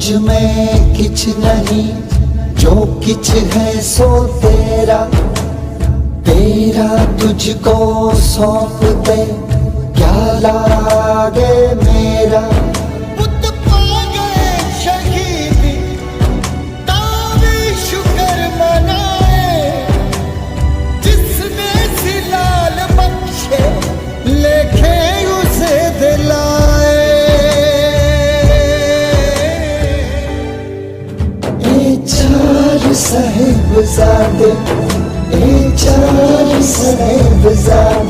मुझ में किछ नहीं, जो किछ है सो तेरा, तेरा तुझको सौंप दे क्या लागे मेरा। पुत पा गए शहीदी तावी शुक्र मनाए, जिसने सिलाल बख्शे लेखे उसे दिलाए। चार साहिबजादे, चार साहिबजादे